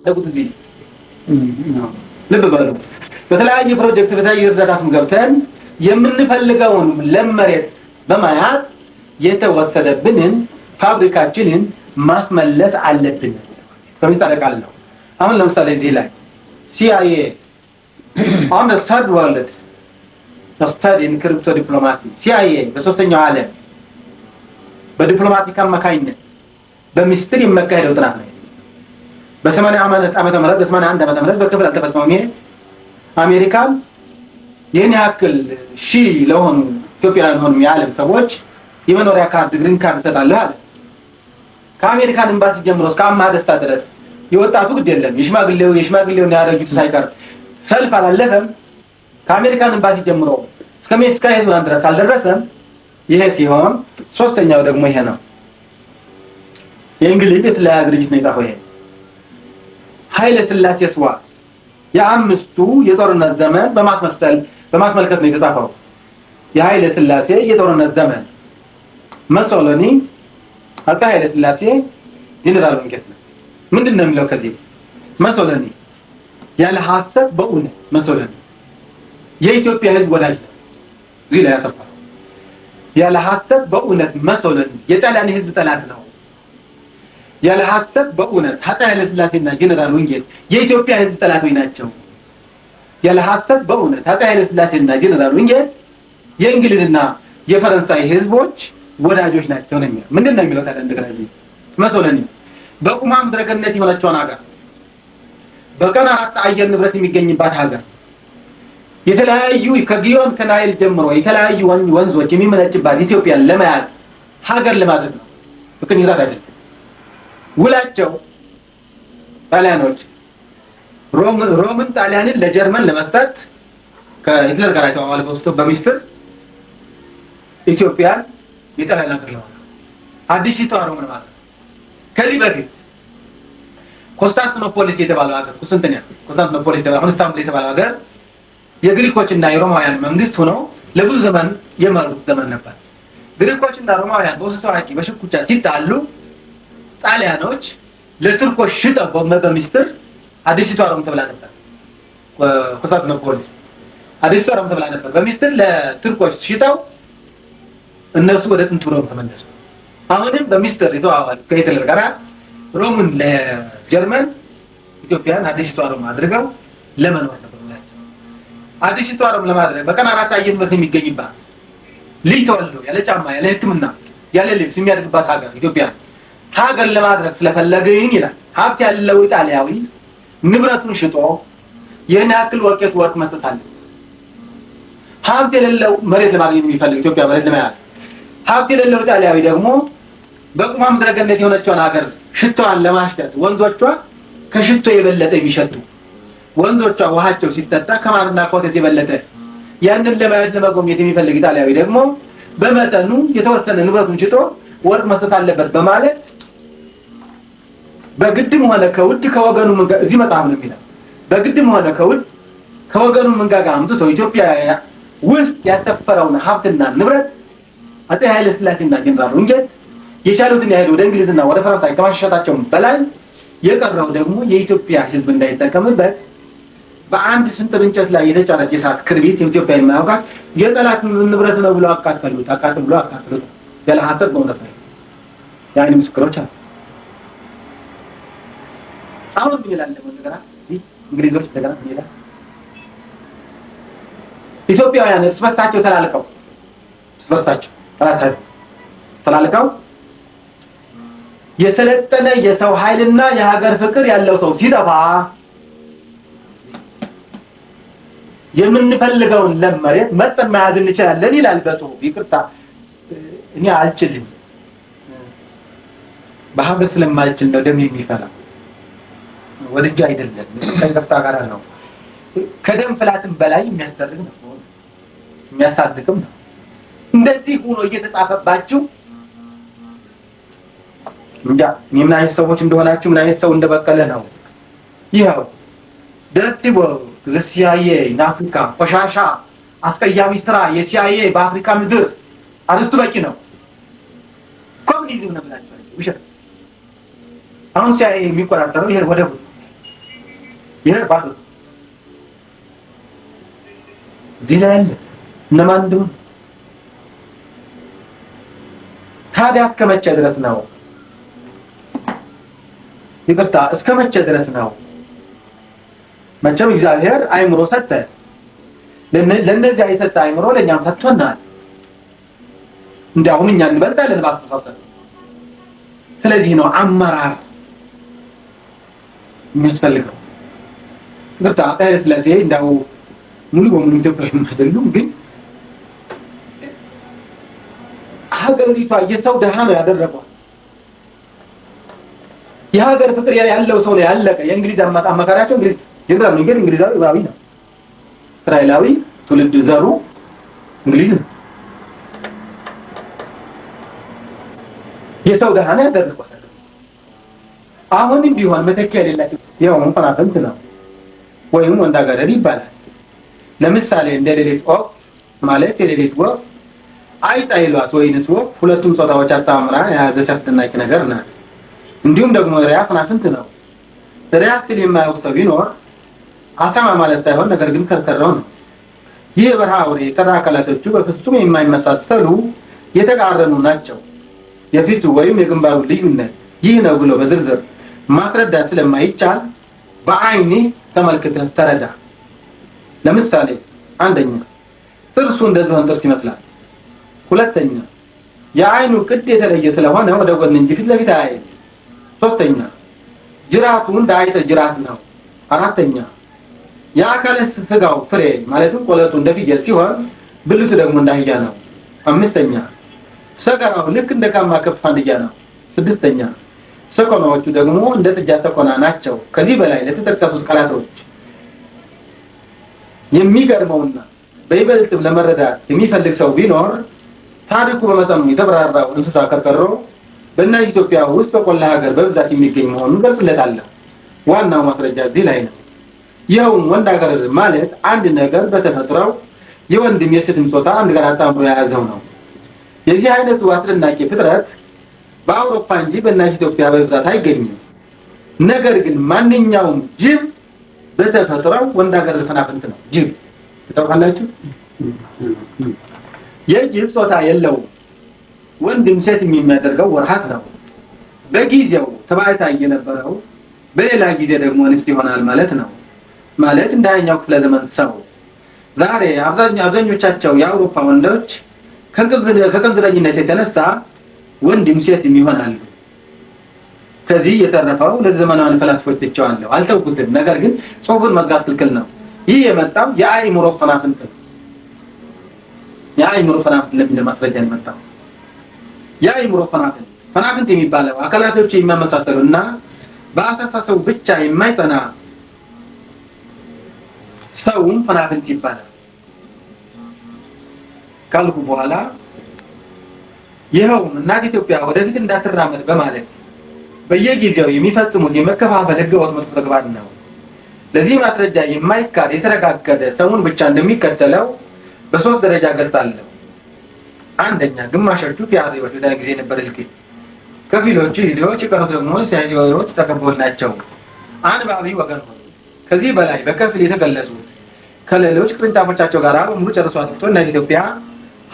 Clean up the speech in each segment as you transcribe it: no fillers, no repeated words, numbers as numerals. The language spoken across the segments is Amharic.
ለቁጥ ዚህ ልብ በሉ በተለያየ ፕሮጀክት በተለያየ እርዳታም ገብተን የምንፈልገውን ለመሬት በማያት የተወሰደብንን ፋብሪካችንን ማስመለስ አለብን ከሚታረቃል ነው አሁን ለምሳሌ እዚህ ላይ CIA on the third world study in crypto diplomacy CIA በሶስተኛው ዓለም በዲፕሎማቲክ አማካይነት በሚስጥር የሚካሄደው ጥናት ነው በ80 ዓመተ ምህረት በ81 ዓመተ ምህረት በክፍል አልተፈጸመም ይሄ አሜሪካን የኔ ያክል ሺ ለሆኑ ኢትዮጵያውያን ሆኑ የዓለም ሰዎች የመኖሪያ ካርድ ግሪን ካርድ ሰጣለህ አለ ከአሜሪካን ኤምባሲ ጀምሮ እስከ አማደስታ ድረስ የወጣቱ ግድ የለም የሽማግሌውን ያረጁት ሳይቀር ሰልፍ አላለፈም ከአሜሪካን ኤምባሲ ጀምሮ እስከ ሜክሲኮ ሄዱን ድረስ አልደረሰም ይሄ ሲሆን ሶስተኛው ደግሞ ይሄ ነው የእንግሊዝ የስለላ ድርጅት ነው የጻፈው ይሄ ኃይለ ሥላሴ ስዋ የአምስቱ የጦርነት ዘመን በማስመልከት ነው የተጻፈው የኃይለ ሥላሴ የጦርነት ዘመን መሶሎኒ አፄ ኃይለ ሥላሴ ጀነራል ወንጌት ነው ምንድነው የሚለው ከዚህ መሶሎኒ ያለ ሐሰት በእውነት መሶሎኒ የኢትዮጵያ ሕዝብ ወዳጅ ነው እዚህ ላይ ያሰፋው ያለ ሐሰት በእውነት መሶሎኒ የጣሊያን ሕዝብ ጠላት ነው ያለ ሐሰት በእውነት አፄ ኃይለ ሥላሴና ጀነራል ወንጌት የኢትዮጵያ ሕዝብ ጠላቶች ናቸው ያለ ሐሰት በእውነት አፄ ኃይለ ሥላሴና ጀነራል ወንጌት የእንግሊዝና የፈረንሳይ ሕዝቦች ወዳጆች ናቸው ነው የሚለው ምንድነው የሚለው ታዲያ እንደገና መሶሎኒ በቁማም ድረገነት የሆነችውን ሀገር በቀን 4 አየር ንብረት የሚገኝባት ሀገር የተለያዩ ከጊዮን ከናይል ጀምሮ የተለያዩ ወንዞች የሚመነጭባት ኢትዮጵያን ለማያዝ ሀገር ለማድረግ ነው በቅኝራት አይደለም ውላቸው ጣሊያኖች ሮምን ጣሊያንን ለጀርመን ለመስጠት ከሂትለር ጋር የተዋዋለው በሚስጥር ኢትዮጵያን የጣሊያን ሀገር ነው አዲሲቷ ሮም ማለት ከዚህ በፊት ኮንስታንቲኖፖሊስ የተባለው ሀገር ኮንስታንቲኖፖሊስ የተባለው ኢስታንቡል የተባለው ሀገር የግሪኮችና የሮማውያን መንግስት ሆኖ ለብዙ ዘመን የመሩት ዘመን ነበር ግሪኮችና ሮማውያን በውስጥ ታዋቂ በሽኩቻ ሲጣሉ ጣሊያኖች ለቱርኮች ሽጠው በሚስጥር አዲሲቷ ሮም ተብላ ነበር ኮንስታንቲኖፖሊስ አዲሲቷ ሮም ተብላ ነበር በሚስጥር ለቱርኮች ሽጠው እነሱ ወደ ጥንቱ ሮም ተመለሱ አሁንም በሚስጥር የተዋዋሉ ከሂትለር ጋር ሮምን ለጀርመን ኢትዮጵያን አዲሲቷ ሮም አድርገው ለመኖር ነበር አዲሲቷ ሮም ለማድረግ በቀን 4 አየር ንብረት የሚገኝባት ልጅ ተወልዶ ያለ ጫማ ያለ ሕክምና ያለ ልብስ የሚያድግባት ሀገር ሀገር ለማድረግ ስለፈለገኝ ይላል ሀብት ያለው ጣሊያዊ ንብረቱን ሽጦ የኔ ያክል ወርቅ መስጠት አለ ሀብት የሌለው መሬት ለማግኘት የሚፈልግ ኢትዮጵያ መሬት ለማያዝ ሀብት የሌለው ጣሊያዊ ደግሞ በቁማም ድረገነት የሆነችውን ሀገር ሽቶዋን ለማሽተት ወንዞቿ ከሽቶ የበለጠ የሚሸቱ ወንዞቿ ውሃቸው ሲጠጣ ከማርና ኮተት የበለጠ ያንን ለማየት ለመጎብኘት የሚፈልግ ጣሊያዊ ደግሞ በመጠኑ የተወሰነ ንብረቱን ሽጦ ወርቅ መስጠት አለበት በማለት በግድም ሆነ ከውድ ከወገኑ እዚህ መጣም ነው የሚለው በግድም ሆነ ከውድ ከወገኑ መንጋጋ አምጥቶ ኢትዮጵያ ውስጥ ያሰፈረውን ሀብትና ንብረት አፄ ኃይለ ሥላሴና ጀነራል ወንጌት የቻሉትን ያህል ወደ እንግሊዝና ወደ ፈረንሳይ ከማሸሻታቸው በላይ የቀረው ደግሞ የኢትዮጵያ ሕዝብ እንዳይጠቀምበት በአንድ ስንጥር እንጨት ላይ የተጫነች የሳት ክርቢት የኢትዮጵያ የማያውቃት የጠላት ንብረት ነው ብሎ አቃጠሉት ያለ ሐሰት በእውነት ነው ያኔ ምስክሮች አሉ አሁን ምን ይላል ደግሞ እንደገና እንግሊዞች እንደገና ምን ይላል ኢትዮጵያውያን እርስ በርሳቸው ተላልቀው የሰለጠነ የሰው ኃይልና የሀገር ፍቅር ያለው ሰው ሲጠፋ የምንፈልገውን ለመሬት መጠን መያዝ እንችላለን ይላል በጽሁፍ ይቅርታ እኔ አልችልም በሀገር ስለማልችል ነው ደም የሚፈላ ወድጃ አይደለም ከይቅርታ ጋር ነው ከደም ፍላትም በላይ የሚያስደርግ ነው የሚያሳድግም ነው እንደዚህ ሆኖ እየተጻፈባችሁ እንጃ ምን አይነት ሰዎች እንደሆናችሁ ምን አይነት ሰው እንደበቀለ ነው ይሄው ደርቲቦ ለሲአይኤ ናፍሪካ ቆሻሻ አስቀያሚ ስራ የሲአይኤ በአፍሪካ ምድር አርስቱ በቂ ነው ኮሚኒዝም ነው ብላችሁ ውሸት አሁን ሲአይኤ የሚቆጣጠረው ይሄ ወደቡ ይሄ ባዶ ዚላል እነማን እንደሆነ ታዲያ እስከመቼ ድረስ ነው? ይቅርታ እስከመቼ ድረስ ነው? መቼም እግዚአብሔር አይምሮ ሰጠ። ለነዚህ የሰጠ አይምሮ ለኛም ሰጥቶናል። እንዳውም እኛ እንበልጣለን ባስተሳሰብ። ስለዚህ ነው አመራር የሚያስፈልገው። ይቅርታ ኃይለ ሥላሴ እንዳው ሙሉ በሙሉ ኢትዮጵያዊ አይደሉም፣ ግን ሀገሪቷ የሰው ደሃ ነው ያደረገው። የሀገር ፍቅር ያለው ሰው ነው ያለቀ። የእንግሊዝ አማካሪያቸው እንግሊዝ ጀነራል ነው፣ እንግሊዛዊ ዕብራዊ ነው። እስራኤላዊ ትውልድ ዘሩ እንግሊዝ ነው። የሰው ደሃ ነው ያደረገው። አሁንም ቢሆን መተኪያ የሌላቸው ያው መፈናፈንት ነው ወይም ወንዳገረድ ይባላል። ለምሳሌ እንደ ሌሊት ወፍ ማለት የሌሊት ወፍ አይጥ አይሏት ወይንስ ወፍ ሁለቱም ጾታዎች አጣምራ የያዘች አስደናቂ ነገር ናት። እንዲሁም ደግሞ ሪያ ፈናፍንት ነው። ሪያ ሲል የማያውቅ ሰው ቢኖር አሳማ ማለት ሳይሆን ነገር ግን ከርከራው ነው። ይህ የበረሃ አውሬ የሰራ አካላቶቹ በፍጹም የማይመሳሰሉ የተቃረኑ ናቸው። የፊቱ ወይም የግንባሩ ልዩነት ይህ ነው ብሎ በዝርዝር ማስረዳት ስለማይቻል በአይኔ ተመልክተህ ተረዳ። ለምሳሌ አንደኛ ጥርሱ እንደ ዝሆን ጥርስ ይመስላል። ሁለተኛ የአይኑ ቅድ የተለየ ስለሆነ ወደ ጎን እንጂ ፊት ለፊት አያይም። ሶስተኛ ጅራቱ እንደ አይጥ ጅራት ነው። አራተኛ የአካለ ስጋው ፍሬ ማለትም ቆለጡ እንደ ፍየል ሲሆን ብልቱ ደግሞ እንደ አህያ ነው። አምስተኛ ሰገራው ልክ እንደ ጋማ ከብት ፋንድያ ነው። ስድስተኛ ሰኮናዎቹ ደግሞ እንደ ጥጃ ሰኮና ናቸው። ከዚህ በላይ ለተጠቀሱት ቃላቶች የሚገርመውና በይበልጥ ለመረዳት የሚፈልግ ሰው ቢኖር ታሪኩ በመጠኑ የተብራራው እንስሳ ከርከሮ በእናት ኢትዮጵያ ውስጥ በቆላ ሀገር በብዛት የሚገኝ መሆኑን ገልጽለታለሁ። ዋናው ማስረጃ እዚህ ላይ ነው። ይኸውም ወንዳገረድ ማለት አንድ ነገር በተፈጥሮው የወንድም የሴትም ጾታ አንድ ጋር አጣምሮ የያዘው ነው። የዚህ አይነቱ አስደናቂ ፍጥረት በአውሮፓ እንጂ በእናት ኢትዮጵያ በብዛት አይገኝም። ነገር ግን ማንኛውም ጅብ በተፈጥሮው ወንዳገረድ ፈናፍንት ነው። ጅብ ታውቃላችሁ? የጅብ ጾታ የለውም። ወንድም ሴት የሚያደርገው ወርሃት ነው። በጊዜው ተባይታይ የነበረው በሌላ ጊዜ ደግሞ እንስት ይሆናል ማለት ነው። ማለት እንደ 20ኛው ክፍለ ዘመን ሰው ዛሬ አብዛኞቻቸው የአውሮፓ ወንዶች ከቅንዝረኝነት የተነሳ ወንድም ሴትም ይሆናሉ። ከዚህ የተረፈው ለዘመናዊ ፈላስፎች ትቸዋለሁ፣ አልተውኩትም። ነገር ግን ጽሑፉን መዝጋት ክልክል ነው። ይህ የመጣው የአእምሮ ፈናፍንት ነው። የአእምሮ ፈናፍንት ለምን ማስረጃ የመጣው የአእምሮ ፈናፍንት የሚባለው አካላቶች የሚመሳሰሉና በአስተሳሰቡ ብቻ የማይጠና ሰውም ፈናፍንት ይባላል ካልኩ በኋላ ይኸውም እናት ኢትዮጵያ ወደፊት እንዳትራመድ በማለት በየጊዜው የሚፈጽሙት የመከፋፈል ህገወጥ መጥፎ ተግባር ነው። ለዚህ ማስረጃ የማይካድ የተረጋገጠ ሰውን ብቻ እንደሚከተለው በሶስት ደረጃ ገልጻለሁ። አንደኛ ግማሾቹ ፊያሪዎች በዛ ጊዜ ነበር ልክ ከፊሎቹ ሂዲዎች ቀሩት ደግሞ ሲያጆዎች ተቀበሉ ናቸው። አንባቢ ወገን ሆይ ከዚህ በላይ በከፊል የተገለጹ ከሌሎች ቅርንጫፎቻቸው ጋር በሙሉ ጨርሶ አጥቶ እና ኢትዮጵያ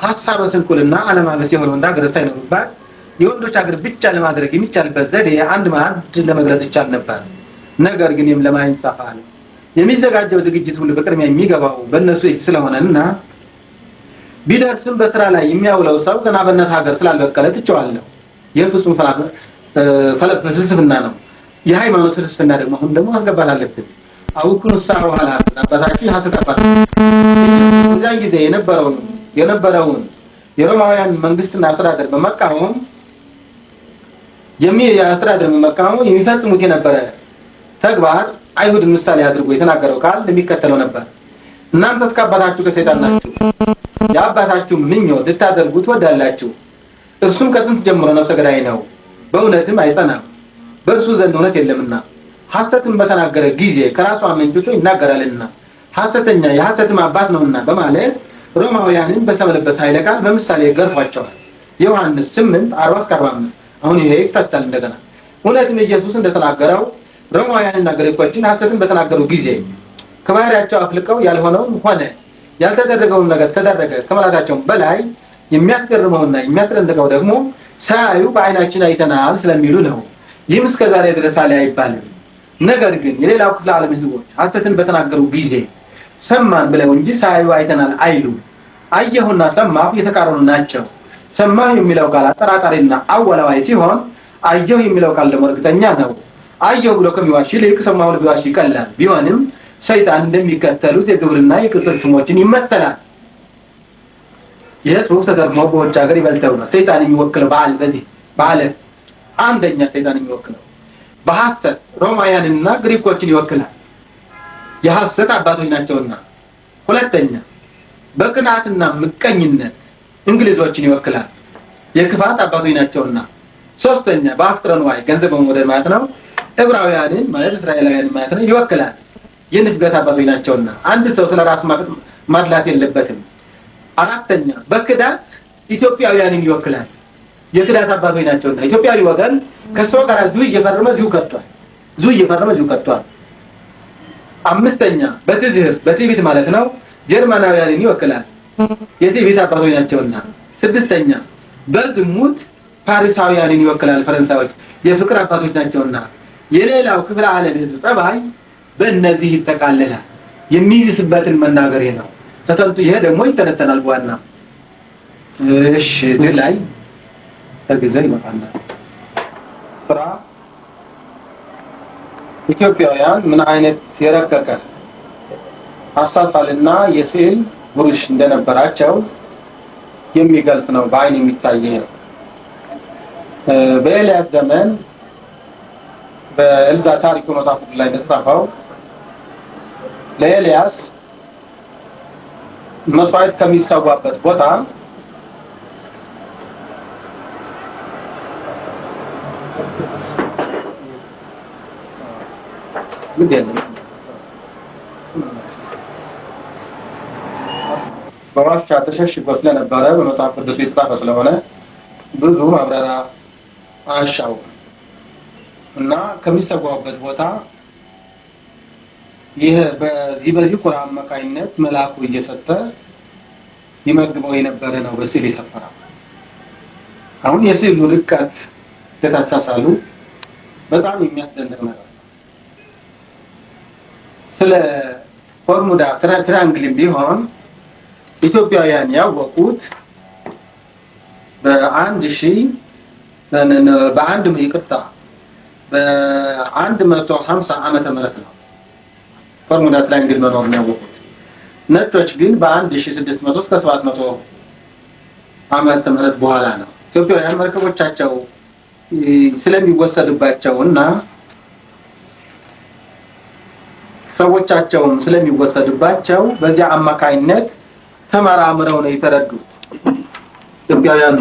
ሐሳበ ስንኩልና ዓለማመስ የሆነው እንዳገረታ ይኖርባት የወንዶች አገር ብቻ ለማድረግ የሚቻልበት ዘዴ አንድ ማዕድ ለመግለጽ ይቻል ነበር። ነገር ግን ለማይን ጻፋል የሚዘጋጀው ዝግጅት ሁሉ በቅድሚያ የሚገባው በእነሱ እጅ ስለሆነና ቢደርስም በስራ ላይ የሚያውለው ሰው ገና በእናት ሀገር ስላልበቀለ ትቸዋለሁ። የፍጹም ፍልስፍና ነው። የሃይማኖት ፍልስፍና ደግሞ አሁን ደግሞ አስገባት አለብን። አውኩን ሳው ኋላ አባታችን ሐሰተባት እዛን ጊዜ የነበረውን የሮማውያን መንግስትና አስተዳደር በመቃወም የሚፈጽሙት የነበረ ተግባር አይሁድ ምሳሌ አድርጎ የተናገረው ቃል እንደሚከተለው ነበር። እናንተ እስከአባታችሁ ከሰይጣን ናችሁ፣ የአባታችሁ ምኞት ልታደርጉት ወዳላችሁ። እርሱም ከጥንት ጀምሮ ነፍሰ ገዳይ ነው፣ በእውነትም አይጸናም፣ በእርሱ ዘንድ እውነት የለምና ሐሰትን በተናገረ ጊዜ ከራሱ አመንጭቶ ይናገራልና ሐሰተኛ የሐሰትም አባት ነውና በማለት ሮማውያንን በሰመለበት ኃይለ ቃል በምሳሌ ገርፏቸዋል። ዮሐንስ 8:40-45 አሁን ይሄ ይፈታል እንደገና። እውነትም ኢየሱስ እንደተናገረው ሮማውያንና ግሪኮችን ሐሰትን በተናገሩ ጊዜ ከባህሪያቸው አፍልቀው ያልሆነውን ሆነ ያልተደረገውን ነገር ተደረገ ከማለታቸው በላይ የሚያስገርመውና የሚያስደንቀው ደግሞ ሳያዩ በዓይናችን አይተናል ስለሚሉ ነው። ይህም እስከዛሬ ድረስ አለ አይባልም። ነገር ግን የሌላው ክፍለ ዓለም ህዝቦች ሐሰትን በተናገሩ ጊዜ ሰማን ብለው እንጂ ሳያዩ አይተናል አይሉ። አየሁና ሰማሁ የተቃረኑ ናቸው። ሰማሁ የሚለው ቃል አጠራጣሪና አወላዋይ ሲሆን አየሁ የሚለው ቃል ደግሞ እርግጠኛ ነው። አየሁ ብሎ ከሚዋሽ ይልቅ ሰማሁ ብሎ ቢዋሽ ይቀላል። ቢሆንም ሰይጣን እንደሚከተሉት የግብርና የቅጽል ስሞችን ይመሰላል። ይህ ጽሑፍ ተደርሞ በውጭ ሀገር ይበልጠው ነው ሰይጣን የሚወክለው በዓለም አንደኛ ሰይጣን የሚወክለው በሐሰት ሮማውያንና ግሪኮችን ይወክላል። የሐሰት አባቶች ናቸውና። ሁለተኛ በቅናትና ምቀኝነት እንግሊዞችን ይወክላል። የክፋት አባቶች ናቸውና። ሶስተኛ በአፍቅረ ንዋይ ገንዘብ በመውደድ ማለት ነው ዕብራውያንን ማለት እስራኤላውያንን ማለት ነው ይወክላል። የንፍገት አባቶች ናቸውና አንድ ሰው ስለራሱ ማድላት የለበትም። አራተኛ በክዳት ኢትዮጵያውያንን ይወክላል። የክዳት አባቶች ናቸውና ኢትዮጵያዊ ወገን ከሰው ጋር ዙ እየፈረመ ዚሁ ከቷል። አምስተኛ በትዕቢት ማለት ነው ጀርመናውያንን ይወክላል። የትዕቢት አባቶች ናቸውና። ስድስተኛ በዝሙት ፓሪሳውያንን ይወክላል። ፈረንሳዮች የፍቅር አባቶች ናቸውና። የሌላው ክፍለ ዓለም ህዝብ ጸባይ በእነዚህ ይጠቃለላል። የሚይዝበትን መናገር ነው። ተተንቱ ይሄ ደግሞ ይተነተናል በዋና እሺ እዚህ ላይ ተግዘን ይመጣና ስራ ኢትዮጵያውያን ምን አይነት የረቀቀ አሳሳልና የስዕል ብሩሽ እንደነበራቸው የሚገልጽ ነው። በአይን የሚታይ ነው። በኤልያስ ዘመን በኤልዛ ታሪኩ መጽሐፍ ላይ እንደተጻፈው ለኤልያስ መስዋዕት ከሚሰዋበት ቦታ በዋሻ ተሸሽጎ ስለነበረ በመጽሐፍ ቅዱስ የተጻፈ ስለሆነ ብዙ ማብራሪያ አያሻውም እና ከሚሰዋበት ቦታ ይሄ በዚህ ቁርአን አማካይነት መልአኩ እየሰጠ ይመግበው የነበረ ነው። በስዕል የሰፈረው አሁን የስዕሉ ርቀት ተታሳሳሉ በጣም የሚያስደንቅ ነገር ስለ ፎርሙላ ትራያንግልም ቢሆን ኢትዮጵያውያን ያወቁት በ150 ዓመተ ምህረት ነው። ፎርሙላ ትራያንግል መኖሩን ያወቁት። ነጮች ግን በ1600 እስከ 700 ዓመተ ምህረት በኋላ ነው። ኢትዮጵያውያን መርከቦቻቸው ስለሚወሰድባቸውና ሰዎቻቸውም ስለሚወሰድባቸው በዚያ አማካይነት ተመራምረው ነው የተረዱት ኢትዮጵያውያኑ።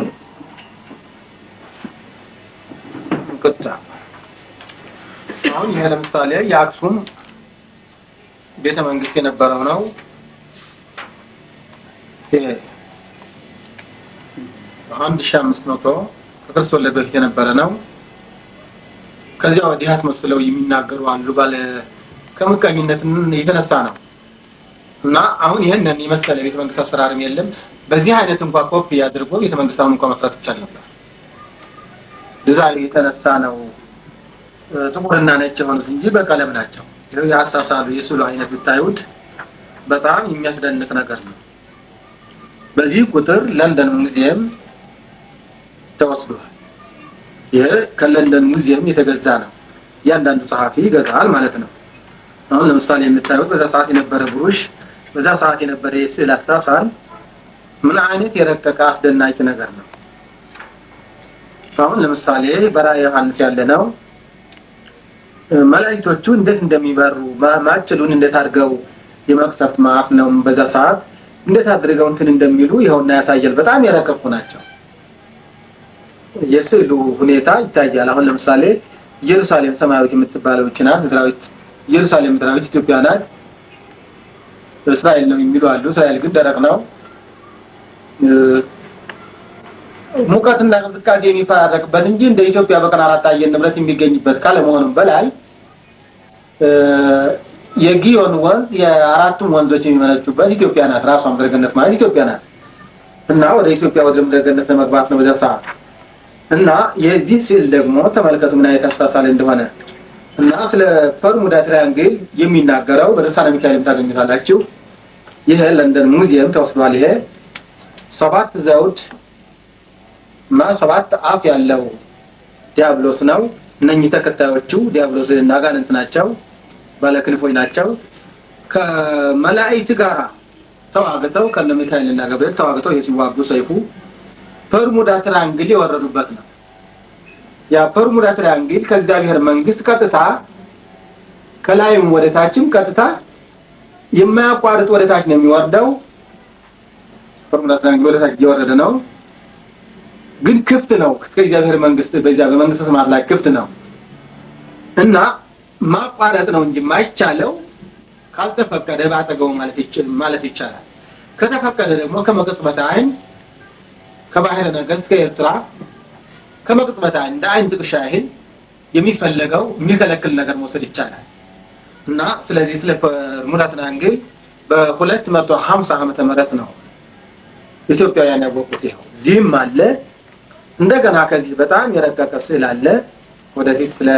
አሁን ይሄ ለምሳሌ የአክሱም ቤተ መንግስት የነበረው ነው። 1500 ከክርስቶስ ልደት በፊት የነበረ ነው። ከዚያ ወዲህ አስመስለው የሚናገሩ አሉ ባለ ከምቀኝነት የተነሳ ነው። እና አሁን ይሄንን የመሰለ ቤተ መንግስት አሰራርም የለም። በዚህ አይነት እንኳን ኮፒ አድርጎ ቤተ መንግስታውን እንኳን መስራት ይቻል ነበር። ዲዛይን የተነሳ ነው ጥቁርና ነጭ የሆኑት እንጂ በቀለም ናቸው። ይሄው ያሳሳሉ የስዕሉ አይነት ብታዩት በጣም የሚያስደንቅ ነገር ነው። በዚህ ቁጥር ለንደን ሙዚየም ተወስዷል። ይሄ ከለንደን ሙዚየም የተገዛ ነው። እያንዳንዱ ጸሐፊ ይገዛል ማለት ነው። አሁን ለምሳሌ የምታዩት በዛ ሰዓት የነበረ ብሩሽ፣ በዛ ሰዓት የነበረ የስዕል አሳሳል ምን አይነት የረቀቀ አስደናቂ ነገር ነው። አሁን ለምሳሌ በራእየ ዮሐንስ ያለነው መላእክቶቹ እንዴት እንደሚበሩ ማጭሉን እንዴት አድርገው የመቅሰፍት ማፍ ነው በዛ ሰዓት እንዴት አድርገው እንትን እንደሚሉ ይኸውና ያሳያል። በጣም የረቀቁ ናቸው። የስዕሉ ሁኔታ ይታያል። አሁን ለምሳሌ ኢየሩሳሌም ሰማያዊት የምትባለው ይችላል ምድራዊት ኢየሩሳሌም ምድራዊት ኢትዮጵያ ናት። እስራኤል ነው የሚሉ አሉ። እስራኤል ግን ደረቅ ነው። ሙቀትና ቅዝቃዜ የሚፈራረቅበት እንጂ እንደ ኢትዮጵያ በቀን 4 አየር ንብረት የሚገኝበት ካለመሆኑም በላይ የጊዮን ወንዝ የአራቱም ወንዞች የሚመነጩበት ኢትዮጵያ ናት። ራሷ ምድረ ገነት ማለት ኢትዮጵያ ናት እና ወደ ኢትዮጵያ ወደ ምድረ ገነት ለመግባት ነው በዛ ሰዓት እና የዚህ ሲል ደግሞ ተመልከቱ ምን አይነት አስተሳሰብ እንደሆነ እና ስለ በርሙዳ ትራያንግል የሚናገረው በርዕሳነ ሚካኤል ታገኙታላችሁ። ይሄ ለንደን ሙዚየም ተወስዷል። ይሄ 7 ዘውድ እና 7 አፍ ያለው ዲያብሎስ ነው። እነኚህ ተከታዮቹ ዲያብሎስ እና አጋንንት ናቸው፣ ባለክንፎች ናቸው። ከመላእክት ጋር ተዋግተው ከነ ሚካኤል እና ገብርኤል ተዋግተው የሲዋጉ ሰይፉ በርሙዳ ትራያንግል የወረዱበት ነው። ያ በርሙዳ ትራያንግል ከእግዚአብሔር መንግስት ቀጥታ ከላይም ወደ ታችም ቀጥታ የማያቋርጥ ወደ ታች ነው የሚወርደው። በርሙዳ ትራያንግል ወደ ታች እየወረደ ነው፣ ግን ክፍት ነው። ከእግዚአብሔር መንግስት በዛ በመንግስተ ሰማያት ላይ ክፍት ነው እና ማቋረጥ ነው እንጂ ማይቻለው ካልተፈቀደ ባጠገው ማለት ይቻላል። ከተፈቀደ ደግሞ ከመቅጽበተ ዓይን ከባህረ ነገሥት ከኤርትራ ከመቅጽበተ ዓይን እንደ ዓይን ጥቅሻ ያህል የሚፈለገው የሚከለክል ነገር መውሰድ ይቻላል እና ስለዚህ ስለ በርሙዳ ትራያንግል በ250 ዓመተ ምህረት ነው ኢትዮጵያውያን ያወቁት። ይሄው እዚህም አለ። እንደገና ከዚህ በጣም የረቀቀ ስዕል አለ ወደፊት ስለ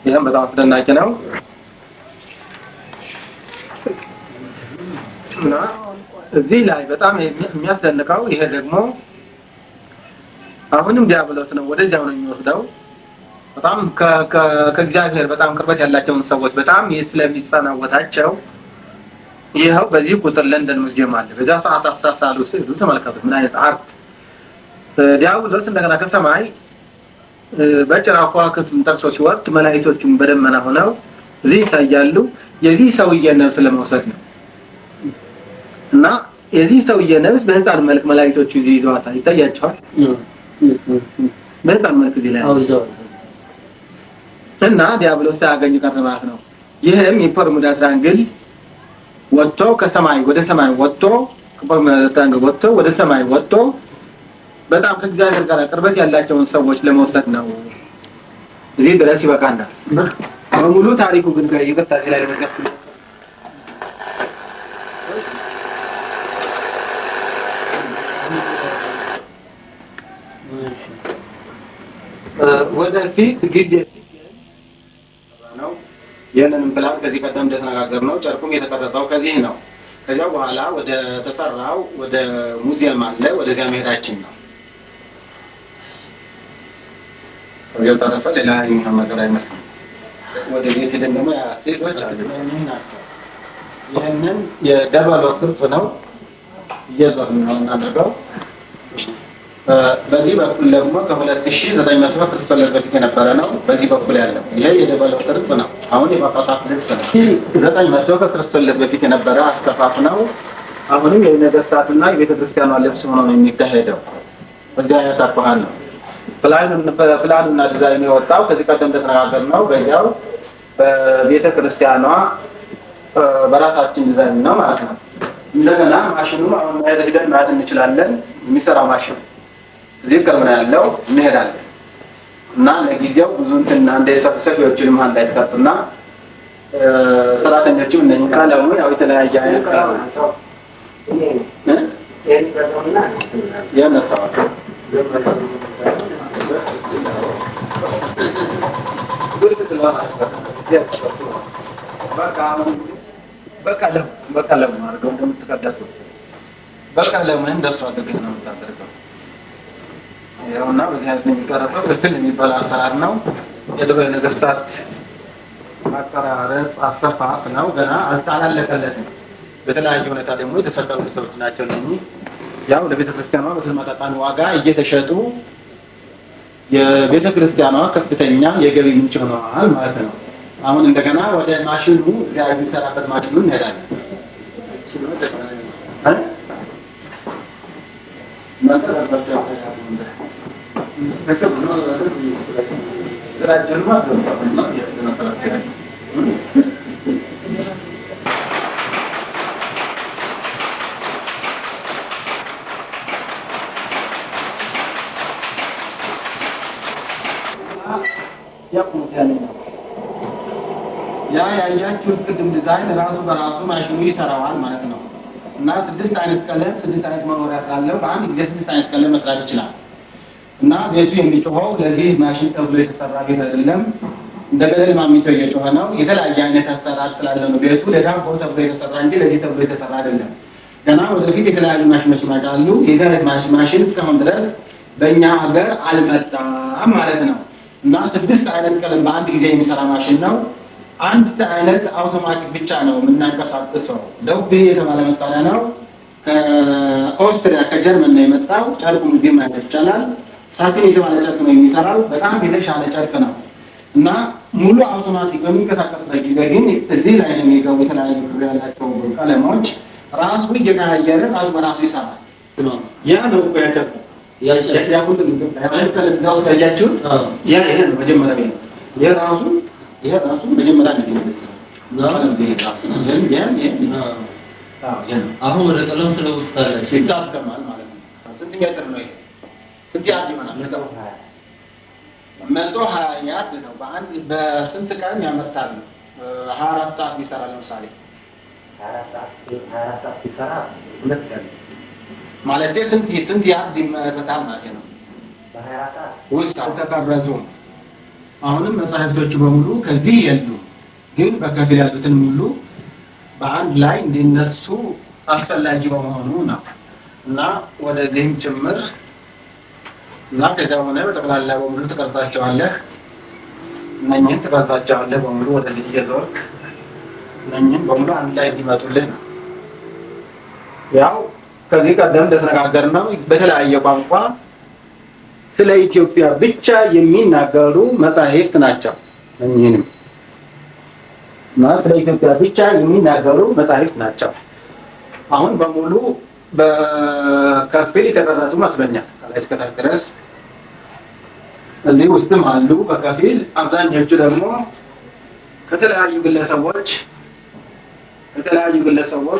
ይሄም በጣም አስደናቂ ነው እና እዚህ ላይ በጣም የሚያስደንቀው ይሄ ደግሞ አሁንም ዲያብሎስ ነው ወደዚያው ነው የሚወስደው። በጣም ከእግዚአብሔር በጣም ቅርበት ያላቸውን ሰዎች በጣም ስለሚጸናወታቸው ይሄው በዚህ ቁጥር ለንደን ሙዚየም አለ። በዛ ሰዓት አስተሳሰሉ ስዕሉ ተመልከቱት ምን አይነት አርት ዲያብሎስ እንደገና ከሰማይ በጭራው ከዋክብቱን ጠቅሶ ሲወርድ መላእክቶቹም በደመና ሆነው እዚህ ይታያሉ። የዚህ ሰውዬ ነፍስ ለመውሰድ ነው እና የዚህ ሰውዬ ነፍስ በህፃን መልክ መላእክቶቹ ይዘዋታል። ይታያቸዋል በህፃን መልክ እዚህ ላይ እና ዲያብሎስ ያገኙ ቀረ ማለት ነው። ይሄም የበርሙዳ ትራያንግል ወጥቶ ከሰማይ ወደ ሰማይ ወጥቶ በርሙዳ ትራያንግል ወጥቶ ወደ ሰማይ ወጥቶ በጣም ከእግዚአብሔር ጋር ቅርበት ያላቸውን ሰዎች ለመውሰድ ነው። እዚህ ድረስ ይበቃናል። በሙሉ ታሪኩ ግን ይቅርታ ላይ ለመገፍ ወደፊት ጊዜ ነው። ይህንን ፕላን ከዚህ ቀደም እንደተነጋገርነው ጨርቁም የተቀረጸው ከዚህ ነው። ከዚያ በኋላ ወደ ተሰራው ወደ ሙዚየም አለ፣ ወደዚያ መሄዳችን ነው። ወዲያው ተረፈ ሌላ የሚሆን ነገር አይመስልም። ወደ ቤት ሄደን ደግሞ ሴቶች አሉ ናቸው። ይህንን የደበሎ ቅርጽ ነው እየዞርን ነው እናደርገው። በዚህ በኩል ደግሞ ከ2900 ክርስቶስ በፊት የነበረ ነው። በዚህ በኩል ያለው ይሄ የደበሎ ቅርጽ ነው። አሁን የጳጳሳት ልብስ ነው። 900 ከክርስቶስ በፊት የነበረ አስተፋፍ ነው። አሁንም የነገስታትና የቤተክርስቲያኗ ልብስ ሆኖ ነው የሚካሄደው። በዚህ አይነት አኳኋን ነው ፕላኑና ዲዛይኑ የወጣው። ከዚህ ቀደም እንደተነጋገርነው በዚያው በቤተ ክርስቲያኗ በራሳችን ዲዛይን ነው ማለት ነው። እንደገና ማሽኑ አሁን ሄደን ማየት እንችላለን። የሚሰራው ማሽን እዚህ ቅርብ ነው ያለው፣ እንሄዳለን እና ለጊዜው ብዙ እንትና እንደ ሰፊዎችንም አንድ ላይ ተቀርጽና ሰራተኞችም እነኚህ ቀለሙ ያው የተለያየ አይነት ነው የነሳው በቀለም አድርገው እንደምትቀደሱ በቀለም እንደሱ አድርገህ ነው የምታደርገው። ያውና በዚህ አይነት የሚቀረጸው ክፍል የሚባል አሰራር ነው። የድሮ ነገስታት አቀራረጽ አሰፋፍ ነው። ገና አልታላለቀለትም። በተለያየ ሁኔታ ደግሞ የተሰቀሉ ሰዎች ናቸው እነኚህ። ያው ለቤተክርስቲያኗ በተመጣጣኝ ዋጋ እየተሸጡ የቤተክርስቲያኗ ከፍተኛ የገቢ ምንጭ ሆነዋል ማለት ነው። አሁን እንደገና ወደ ማሽኑ ዛሬ የሚሰራበት ማሽኑ እንሄዳለን። ያያችሁት ቅድም ዲዛይን ራሱ በራሱ ማሽኑ ይሰራዋል ማለት ነው። እና 6 አይነት ቀለም 6 አይነት መኖሪያ ስላለው በአንድ ጊዜ 6 አይነት ቀለም መስራት ይችላል። እና ቤቱ የሚጮኸው ለዚህ ማሽን ተብሎ የተሰራ ቤት አይደለም። እንደ ገደል ማሚቶ እየጮኸ ነው። የተለያየ አይነት አሰራር ስላለው ነው ቤቱ ለዳቦ ተብሎ የተሰራ እንጂ ለዚህ ተብሎ የተሰራ አይደለም። ገና ወደፊት የተለያዩ ማሽኖች ይመጣሉ። የዚህ አይነት ማሽን እስካሁን ድረስ በእኛ ሀገር አልመጣም ማለት ነው። እና 6 አይነት ቀለም በአንድ ጊዜ የሚሰራ ማሽን ነው። አንድ አይነት አውቶማቲክ ብቻ ነው የምናንቀሳቅሰው። ዶቤ የተባለ መሳሪያ ነው። ከኦስትሪያ ከጀርመን ነው የመጣው። ጨርቁ ግን ማለት ይቻላል ሳቲን የተባለ ጨርቅ ነው የሚሰራው። በጣም የተሻለ ጨርቅ ነው እና ሙሉ አውቶማቲክ በሚንቀሳቀስበት ጊዜ ግን እዚህ ላይ ነው የሚገቡ የተለያዩ ክፍል ያላቸው ቀለሞች ራሱ እየተቀያየረ ራሱ በራሱ ይሰራል። ያ ነው እኮ ያከፈ ያ ሁሉ ከለዛው ታያችሁ ያ ይሄ ነው መጀመሪያ ነው የራሱ መጀመሪያ ነው አሁን ወደ ቀለም ስለውስጣላችሁ ይታከማል ማለት ነው። ስንት ሜትር ነው ይሄ? ስንት ያህል ይሆናል? 120 ያህል ነው። በስንት ቀን ያመርታል? 24 ሰዓት ቢሰራ ለምሳሌ 24 ሰዓት ቢሰራ 2 ቀን ማለት ስንት ያህል ይመረታል ማለት ነው? በ24 ሰዓት ውስጥ አልተቀረጹም። አሁንም መጽሐፍቶቹ በሙሉ ከዚህ የሉ፣ ግን በከፊል ያሉትን ሙሉ በአንድ ላይ እንዲነሱ አስፈላጊ በመሆኑ ነው እና ወደዚህም ጭምር እና ከዛ ሆነ በጠቅላላ በሙሉ ትቀርጻቸዋለህ። እነኝህን ትቀርጻቸዋለህ በሙሉ ወደዚህ እየዞርክ እነኝህን በሙሉ አንድ ላይ እንዲመጡልህ ነው። ያው ከዚህ ቀደም እንደተነጋገርነው በተለያየ ቋንቋ ስለ ኢትዮጵያ ብቻ የሚናገሩ መጻሕፍት ናቸው። እነኝህንም እና ስለ ኢትዮጵያ ብቻ የሚናገሩ መጻሕፍት ናቸው። አሁን በሙሉ በከፊል የተቀረጹ መስለኛል ከላይ እስከ ታች ድረስ እዚህ ውስጥም አሉ በከፊል። አብዛኞቹ ደግሞ ከተለያዩ ግለሰቦች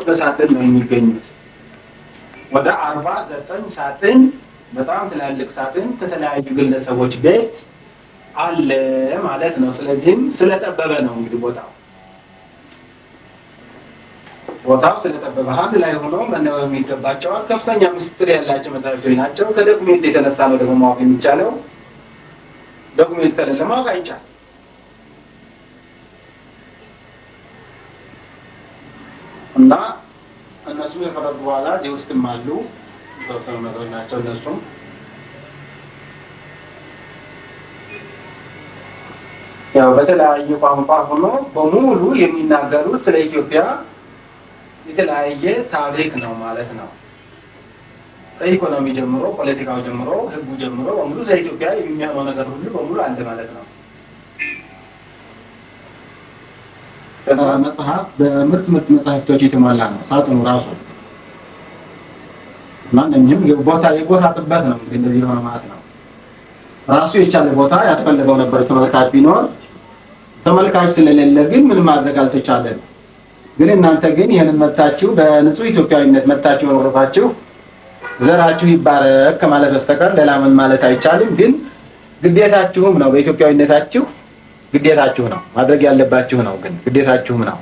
በሳጥን ነው የሚገኙት። ወደ 49 ሳጥን በጣም ትላልቅ ሳጥን ከተለያዩ ግለሰቦች ቤት አለ ማለት ነው። ስለዚህም ስለጠበበ ነው እንግዲህ ቦታው ስለጠበበ አንድ ላይ ሆኖ መነበብ የሚገባቸዋል። ከፍተኛ ምስጢር ያላቸው መጽሐፍቶች ናቸው። ከዶክሜንት የተነሳ ነው ደግሞ ማወቅ የሚቻለው። ዶክሜንት ከሌለ ማወቅ አይቻልም። እና እነሱ የፈረዱ በኋላ እዚህ ውስጥም አሉ የተወሰኑ ነገሮች ናቸው። እነሱም ያው በተለያየ ቋንቋ ሆኖ በሙሉ የሚናገሩት ስለ ኢትዮጵያ የተለያየ ታሪክ ነው ማለት ነው። ከኢኮኖሚ ጀምሮ፣ ፖለቲካው ጀምሮ፣ ሕጉ ጀምሮ በሙሉ ስለ ኢትዮጵያ የሚያውቀው ነገር ሁሉ በሙሉ አለ ማለት ነው። መጽሐፍ በምርጥ መጽሐፍቶች የተሟላ ነው ሳጥኑ ራሱ። ማንኛውም የቦታ ጥበት ነው እንግዲህ እንደዚህ ሆነ ማለት ነው። ራሱ የቻለ ቦታ ያስፈልገው ነበር ተመልካች ቢኖር። ተመልካች ስለሌለ ግን ምን ማድረግ አልተቻለም። ግን እናንተ ግን ይሄንን መጣችሁ በንጹህ ኢትዮጵያዊነት መጣችሁ ወረባችሁ ዘራችሁ ይባረክ ከማለት በስተቀር ሌላ ምን ማለት አይቻልም። ግን ግዴታችሁም ነው፣ በኢትዮጵያዊነታችሁ ግዴታችሁ ነው፣ ማድረግ ያለባችሁ ነው። ግን ግዴታችሁም ነው።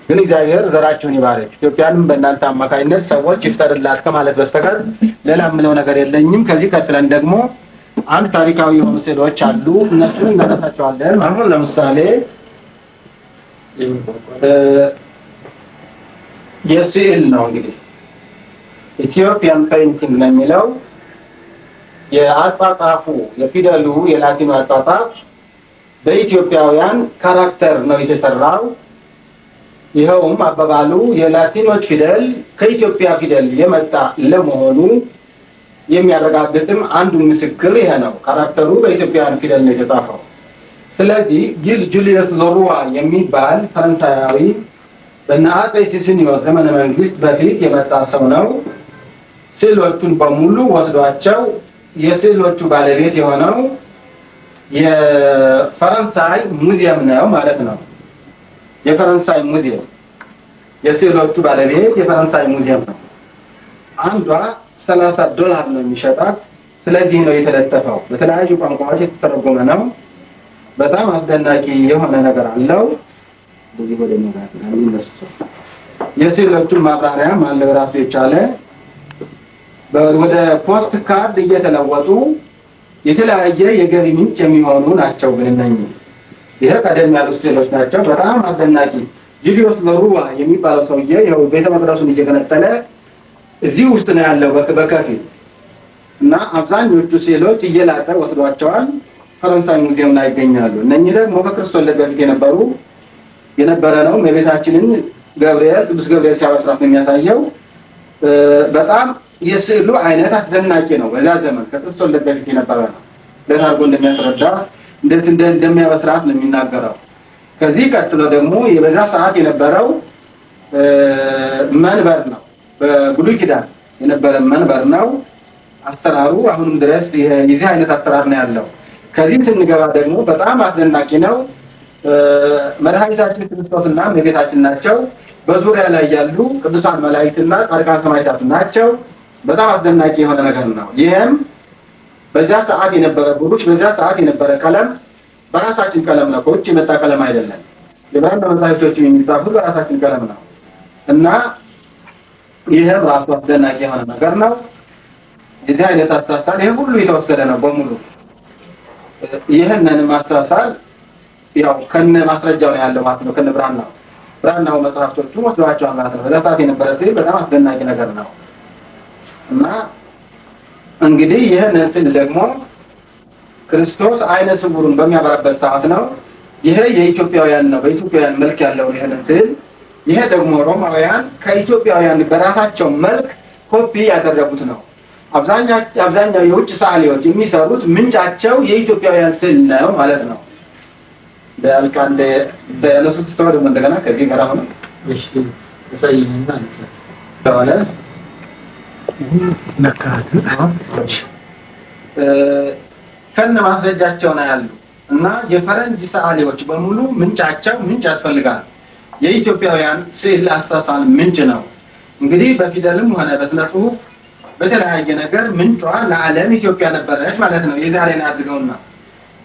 ግን እግዚአብሔር ዘራችሁን ይባረክ፣ ኢትዮጵያንም በእናንተ አማካይነት ሰዎች ይፍጠርላት ከማለት በስተቀር ሌላ ምለው ነገር የለኝም። ከዚህ ቀጥለን ደግሞ አንድ ታሪካዊ የሆኑ ስዕሎች አሉ፣ እነሱን እናነሳቸዋለን። አሁን ለምሳሌ የስዕል ነው እንግዲህ ኢትዮጵያን ፔይንቲንግ ነው የሚለው። የአጻጻፉ የፊደሉ የላቲኑ አጻጻፍ በኢትዮጵያውያን ካራክተር ነው የተሰራው። ይኸውም አባባሉ የላቲኖች ፊደል ከኢትዮጵያ ፊደል የመጣ ለመሆኑ የሚያረጋግጥም አንዱ ምስክር ይሄ ነው። ካራክተሩ በኢትዮጵያውያን ፊደል ነው የተጻፈው። ስለዚህ ጁሊየስ ዞሩዋ የሚባል ፈረንሳያዊ በአፄ ሲሲኒዮስ ዘመነ መንግስት በፊት የመጣ ሰው ነው። ስዕሎቹን በሙሉ ወስዷቸው የስዕሎቹ ባለቤት የሆነው የፈረንሳይ ሙዚየም ነው ማለት ነው። የፈረንሳይ ሙዚየም የስዕሎቹ ባለቤት የፈረንሳይ ሙዚየም ነው። አንዷ $30 ነው የሚሸጣት። ስለዚህ ነው የተለጠፈው። በተለያዩ ቋንቋዎች የተተረጎመ ነው። በጣም አስደናቂ የሆነ ነገር አለው። እዚህ ወደ መጋት ነው የሚነሱ የስዕሎቹን ማብራሪያ ማለት ራሱ የቻለ ወደ ፖስት ካርድ እየተለወጡ የተለያየ የገቢ ምንጭ የሚሆኑ ናቸው። ግን ይሄ ቀደም ያሉ ስዕሎች ናቸው። በጣም አስደናቂ ጁሊዮስ በሩዋ የሚባለው ሰውዬ ይኸው ቤተ መቅደሱን እየገነጠለ እዚህ ውስጥ ነው ያለው በከፊል እና አብዛኞቹ ስዕሎች እየላጠ ወስዷቸዋል። ፈረንሳይ ሙዚየም ላይ ይገኛሉ። እነኚህ ደግሞ ከክርስቶስ ልደት በፊት የነበረ ነው። የቤታችንን ቅዱስ ገብርኤል ሲያበስራት የሚያሳየው በጣም የስዕሉ አይነት አስደናቂ ነው። በዛ ዘመን ከክርስቶስ ልደት በፊት የነበረ ነው። ለታርጎ እንደሚያስረዳ እንዴት እንደሚያበስራት ነው የሚናገረው። ከዚህ ቀጥሎ ደግሞ በዛ ሰዓት የነበረው መንበር ነው። በብሉይ ኪዳን የነበረ መንበር ነው። አሰራሩ አሁንም ድረስ የዚህ አይነት አሰራር ነው ያለው። ከዚህ ስንገባ ደግሞ በጣም አስደናቂ ነው። መድኃኒታችን ክርስቶስና እመቤታችን ናቸው። በዙሪያ ላይ ያሉ ቅዱሳን መላእክትና ጻድቃን ሰማዕታት ናቸው። በጣም አስደናቂ የሆነ ነገር ነው። ይሄም በዛ ሰዓት የነበረ ብሩሽ፣ በዛ ሰዓት የነበረ ቀለም በራሳችን ቀለም ነው። ከውጭ የመጣ ቀለም አይደለም። የብራና መጻሕፍቶቹ የሚጻፉት በራሳችን ቀለም ነው እና ይሄም ራሱ አስደናቂ የሆነ ነገር ነው። የዚህ አይነት አስተሳሰብ ይሄ ሁሉ የተወሰደ ነው በሙሉ። ይሄንን ማስተሳሰብ ያው ከነ ማስረጃው ነው ያለው ማለት ነው። ከነ ብራናው መጽሐፍቶቹ ወስደዋቸዋል ማለት ነው። በዛ ሰዓት የነበረ ስዕል በጣም አስደናቂ ነገር ነው እና እንግዲህ ይሄንን ስዕል ደግሞ ክርስቶስ አይነ ስውሩን በሚያበራበት ሰዓት ነው። ይሄ የኢትዮጵያውያን ነው። በኢትዮጵያውያን መልክ ያለው ይሄንን ስዕል ይሄ ደግሞ ሮማውያን ከኢትዮጵያውያን በራሳቸው መልክ ኮፒ ያደረጉት ነው። አብዛኛው የውጭ ሰዓሊዎች የሚሰሩት ምንጫቸው የኢትዮጵያውያን ስዕል ነው ማለት ነው። በአልቃንደ በለሱት ተወደ እንደገና ከዚህ ጋር ሆነ እሺ ተሳይኝና አንተ ተዋለ ነካት ከነ ማስረጃቸው ነው ያሉ እና የፈረንጅ ሰዓሊዎች በሙሉ ምንጭ ያስፈልጋል። የኢትዮጵያውያን ስዕል አሳሳል ምንጭ ነው። እንግዲህ በፊደልም ሆነ በስነ ጽሁፍ በተለያየ ነገር ምንጯ ለዓለም ኢትዮጵያ ነበረች ማለት ነው። የዛሬን አድርገውና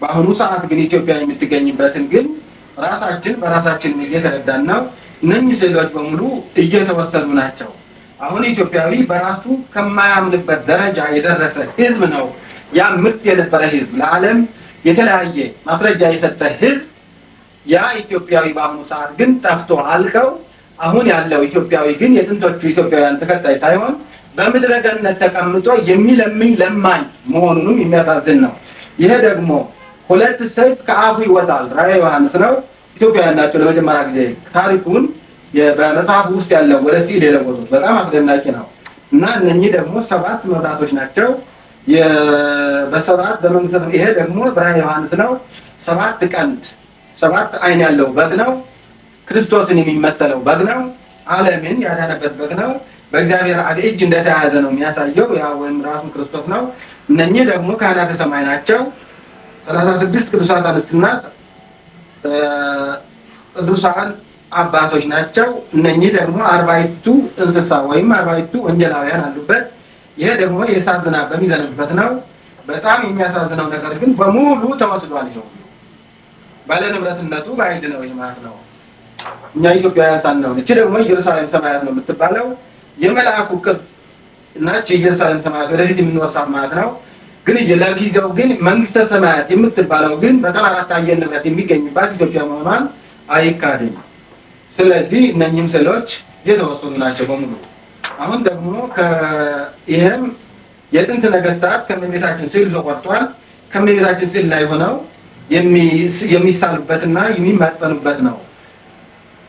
በአሁኑ ሰዓት ግን ኢትዮጵያ የምትገኝበትን ግን በራሳችን እየተረዳን ነው። እነኚህ ስዕሎች በሙሉ እየተወሰዱ ናቸው። አሁን ኢትዮጵያዊ በራሱ ከማያምንበት ደረጃ የደረሰ ህዝብ ነው። ያ ምርጥ የነበረ ህዝብ ለዓለም የተለያየ ማስረጃ የሰጠ ህዝብ ያ ኢትዮጵያዊ በአሁኑ ሰዓት ግን ጠፍቶ አልቀው አሁን ያለው ኢትዮጵያዊ ግን የጥንቶቹ ኢትዮጵያውያን ተከታይ ሳይሆን በምድረ ገነት ተቀምጦ የሚለምኝ ለማኝ መሆኑንም የሚያሳዝን ነው። ይሄ ደግሞ ሁለት ሰይፍ ከአፉ ይወጣል ራዕየ ዮሐንስ ነው። ኢትዮጵያውያን ናቸው ለመጀመሪያ ጊዜ ታሪኩን በመጽሐፍ ውስጥ ያለው ወደ ስዕል የለወጡት በጣም አስደናቂ ነው እና እነኚህ ደግሞ 7 መብራቶች ናቸው። በሰባት በመንግስት ይሄ ደግሞ ራዕየ ዮሐንስ ነው። 7 ቀንድ 7 አይን ያለው በግ ነው። ክርስቶስን የሚመሰለው በግ ነው። ዓለምን ያዳነበት በግ ነው። በእግዚአብሔር እጅ እንደተያዘ ነው የሚያሳየው። ያ ወይም ራሱ ክርስቶስ ነው። እነኚህ ደግሞ ካህናተ ሰማይ ናቸው። 36 ቅዱሳት አንስትና ቅዱሳን አባቶች ናቸው። እነኚህ ደግሞ 40ቱ እንስሳ ወይም 40ቱ ወንጌላውያን አሉበት። ይሄ ደግሞ የእሳት ዝናብ በሚዘንብበት ነው። በጣም የሚያሳዝነው ነገር ግን በሙሉ ተወስዷል። ይኸው ባለ ንብረትነቱ ባይድ ነው ማለት ነው። እኛ ኢትዮጵያውያን ሳንሆን እቺ ደግሞ ኢየሩሳሌም ሰማያት ነው የምትባለው የመልአኩ ቅርጽ እና ኢየሩሳሌም ሰማያት ወደፊት የምንወርሳት ማለት ነው። ግን ለጊዜው ግን መንግስተ ሰማያት የምትባለው ግን በጣም አራት አየር ንብረት የሚገኝባት ኢትዮጵያ መሆኗን አይካድም። ስለዚህ እነኚህም ስዕሎች የተወሰኑ ናቸው በሙሉ። አሁን ደግሞ ይሄም የጥንት ነገስታት ከእመቤታችን ስዕል ተቆርጧል። ከእመቤታችን ስዕል ላይ ሆነው የሚሳሉበትና የሚማጸኑበት ነው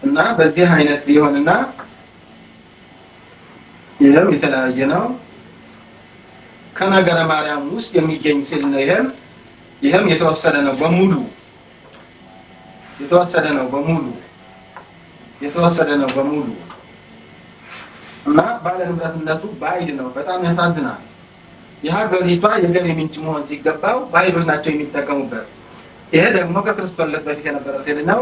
እና በዚህ አይነት ሊሆንና ይሄም የተለያየ ነው። ከነገረ ማርያም ውስጥ የሚገኝ ስዕል ነው። ይሄም የተወሰደ ነው በሙሉ የተወሰደ ነው በሙሉ እና ባለ ንብረትነቱ ባይድ ነው። በጣም ያሳዝናል። የሀገሪቷ የገቢ ምንጭ መሆን ሲገባው ባይዶች ናቸው የሚጠቀሙበት። ይሄ ደግሞ ከክርስቶስ ልደት በፊት የነበረ ስዕል ነው።